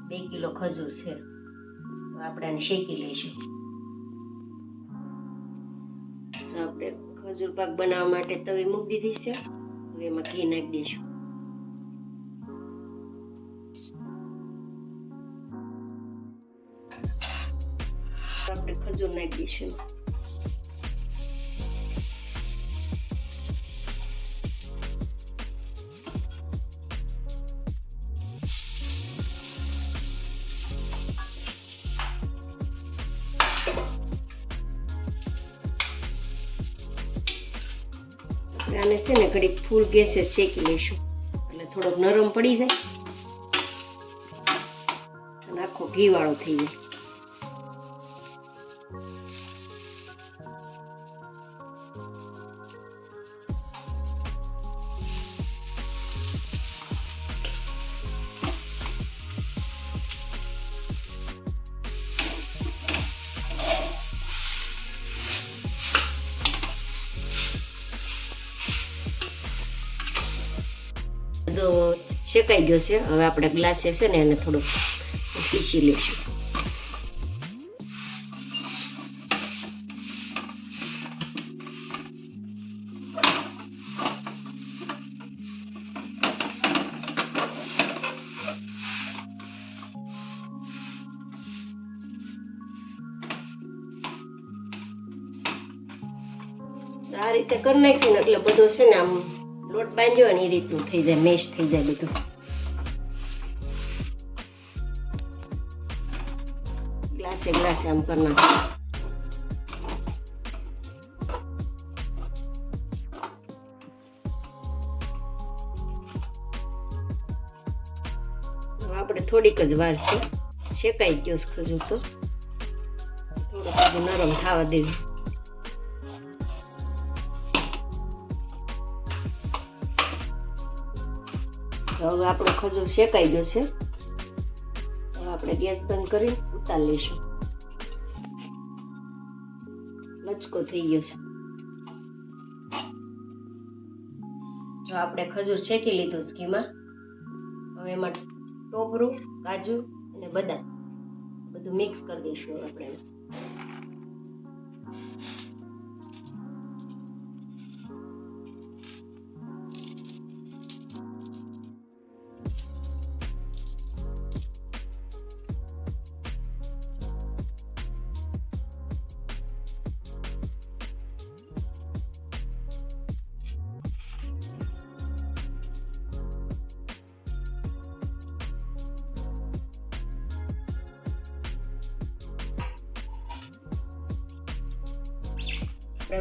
2 kilo ખજૂર છે. તો આપણે આને શેકી લઈશું. તો આપણે ખજૂર પાક બનાવવા માટે તવી મૂકી દીધી છે. હવે એમાં ઘી નાખી દઈશું. આપણે ખજૂર નાખી દઈશું. આને છે ને ઘડીક ફૂલ ગેસે શેકી લઈશું એટલે થોડોક નરમ પડી જાય અને આખો ઘી વાળો થઈ જાય. બધો શેકાઈ ગયો છે. હવે આપણે ગ્લાસ છે ને એને થોડુંક પીસી લઈશું. આ રીતે કરી નાખ્યું ને એટલે બધો છે ને આમ લોટ બાંધ્યો ને એ રીતનું થઈ જાય, મેશ થઈ જાય બધું. ગ્લાસે આમ કરી નાખો. આપણે થોડીક જ વાર છે, શેકાઈ ગયો ખજૂર તો થોડુંક હજુ નરમ થવા દેજો. હવે આપણો ખજૂર શેકાઈ ગયો છે. હવે આપણે ગેસ બંધ કરી ઉતારી લઈશું. લચકો થઈ ગયો છે. જો આપણે ખજૂર શેકી લીધું છે ઘીમાં. હવે એમાં ટોપરું, કાજુ અને બદામ બધું મિક્સ કરી દઈશું. આપણે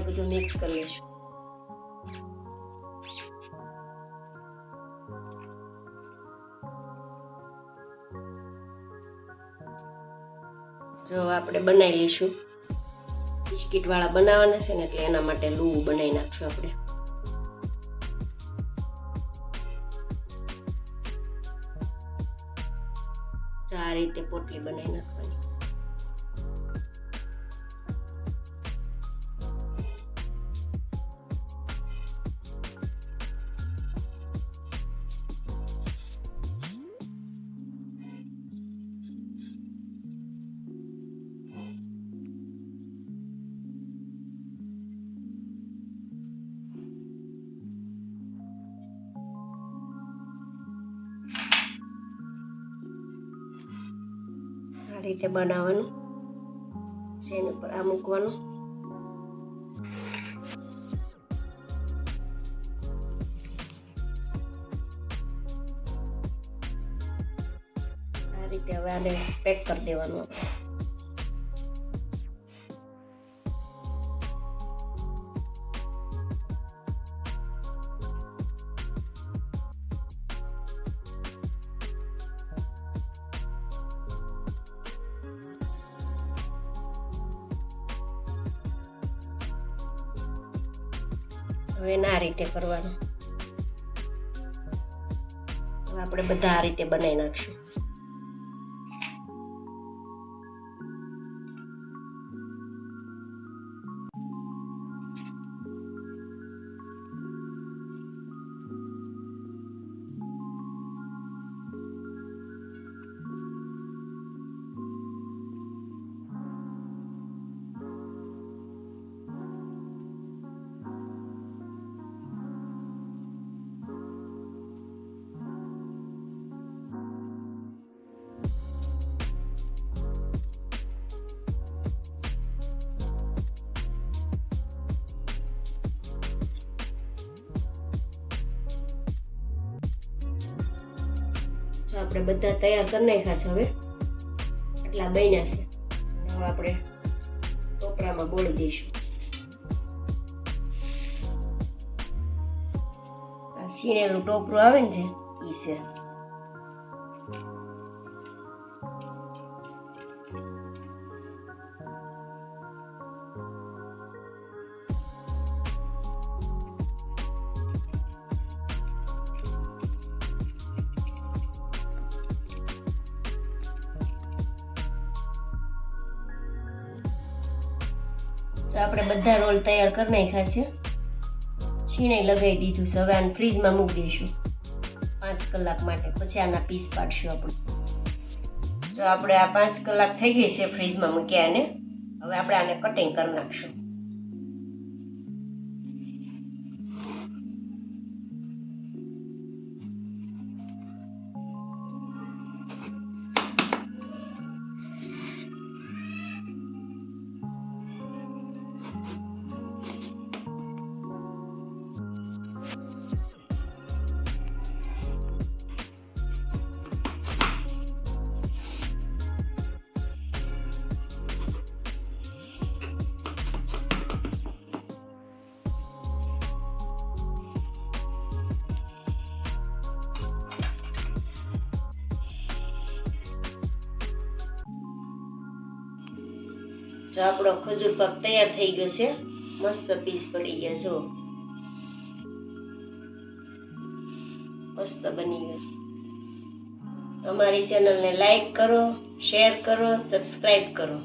બધું મિક્સ કરી લઈશું. જો આપણે બનાવી લઈશું. બિસ્કિટ વાળા બનાવવાના છે ને એટલે એના માટે લૂવું બનાવી નાખશું આપણે. આ રીતે પોટલી બનાવી નાખવાની. આ રીતે બનાવવાનું છે. એની ઉપર આ મૂકવાનું. આ રીતે હવે આને પેક કરી દેવાનું આપણે. હવે આ રીતે કરવાનું. હવે આપણે બધા આ રીતે બનાવી નાખશું. આપણે બધા તૈયાર કરી નાખ્યા છે. હવે આટલા બન્યા છે. હવે આપણે ટોપરામાં બોળી દઈશું. આ છીણેલું ટોપરું આવે ને જે ઈ છે. તો આપણે બધા રોલ તૈયાર કરી નાખ્યા છે. છીણે લગાવી દીધું છે. હવે આને ફ્રીજમાં મૂકી દઈશું 5 કલાક માટે. પછી આના પીસ પાડશું આપણે. જો આપણે આ 5 કલાક થઈ ગઈ છે ફ્રીજમાં મૂક્યા અને હવે આપણે આને કટિંગ કરી નાખશું. જો આપણો ખજૂર પાક તૈયાર થઈ ગયો છે. મસ્ત પીસ પડી ગયા. જો મસ્ત બની ગયો. અમારી ચેનલને લાઈક કરો, શેર કરો, સબસ્ક્રાઈબ કરો.